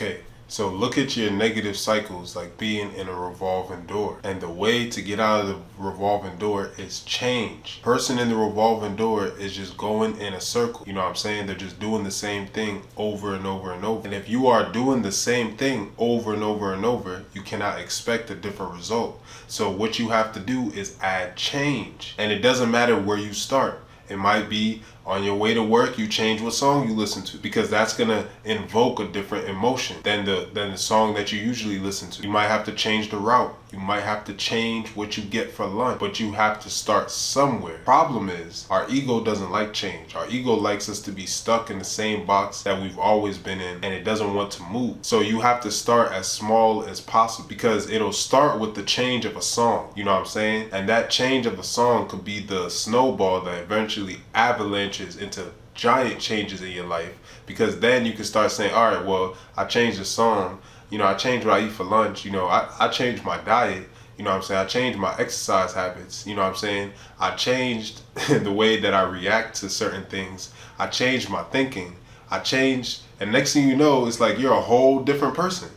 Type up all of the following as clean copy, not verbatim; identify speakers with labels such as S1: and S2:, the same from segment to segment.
S1: Okay, so look at your negative cycles like being in a revolving door. And the way to get out of the revolving door is change. Person in the revolving door is just going in a circle. You know what I'm saying? They're just doing the same thing over and over and over. And if you are doing the same thing over and over and over, you cannot expect a different result. So what you have to do is add change. And it doesn't matter where you start. It might be on your way to work, you change what song you listen to, because that's gonna invoke a different emotion than the song that you usually listen to. You might have to change the route. You might have to change what you get for lunch, but you have to start somewhere. Problem is, our ego doesn't like change. Our ego likes us to be stuck in the same box that we've always been in, and it doesn't want to move. So you have to start as small as possible, because it'll start with the change of a song, you know what I'm saying? And that change of a song could be the snowball that eventually avalanches into giant changes in your life, because then you can start saying, all right, well, I changed the song, I changed what I eat for lunch, I changed my diet, you know what I'm saying, I changed my exercise habits, you know what I'm saying, I changed the way that I react to certain things, I changed my thinking, I changed, and next thing you know, it's like you're a whole different person.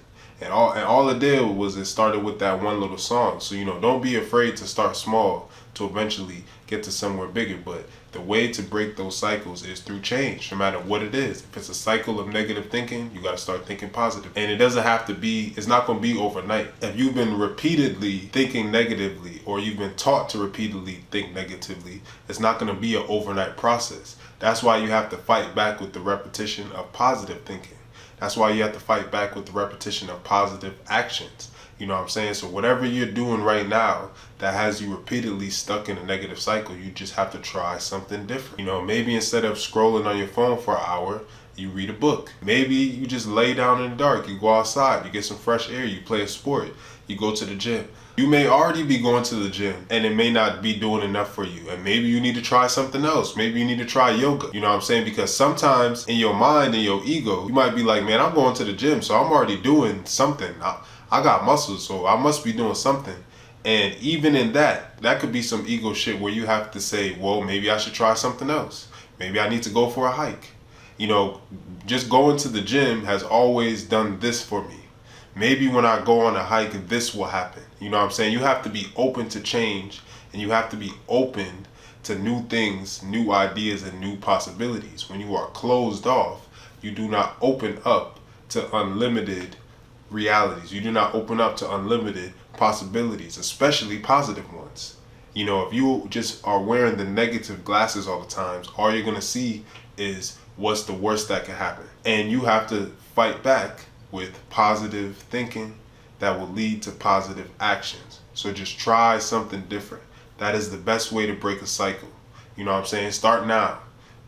S1: And all it did was it started with that one little song. So, don't be afraid to start small to eventually get to somewhere bigger. But the way to break those cycles is through change, no matter what it is. If it's a cycle of negative thinking, you got to start thinking positive. And it doesn't have to be, it's not going to be overnight. If you've been repeatedly thinking negatively, or you've been taught to repeatedly think negatively, it's not going to be an overnight process. That's why you have to fight back with the repetition of positive thinking. That's why you have to fight back with the repetition of positive actions. You know what I'm saying? So whatever you're doing right now that has you repeatedly stuck in a negative cycle, you just have to try something different. Maybe instead of scrolling on your phone for an hour, you read a book. Maybe you just lay down in the dark, you go outside, you get some fresh air, you play a sport, you go to the gym. You may already be going to the gym and it may not be doing enough for you. And maybe you need to try something else. Maybe you need to try yoga. You know what I'm saying? Because sometimes in your mind and your ego, you might be like, man, I'm going to the gym, so I'm already doing something. I got muscles, so I must be doing something. And even in that could be some ego shit where you have to say, well, maybe I should try something else. Maybe I need to go for a hike. Just going to the gym has always done this for me. Maybe when I go on a hike, this will happen. You know what I'm saying? You have to be open to change, and you have to be open to new things, new ideas, and new possibilities. When you are closed off, you do not open up to unlimited realities. You do not open up to unlimited possibilities, especially positive ones. If you just are wearing the negative glasses all the time, all you're going to see is what's the worst that can happen. And you have to fight back with positive thinking that will lead to positive actions. So just try something different. That is the best way to break a cycle. You know what I'm saying? Start now.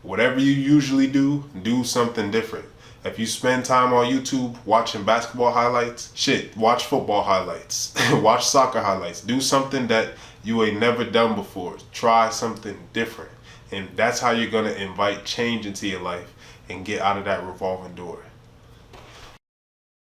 S1: Whatever you usually do something different. If you spend time on YouTube watching basketball highlights, watch football highlights, watch soccer highlights. Do something that you ain't never done before. Try something different. And that's how you're gonna invite change into your life and get out of that revolving door.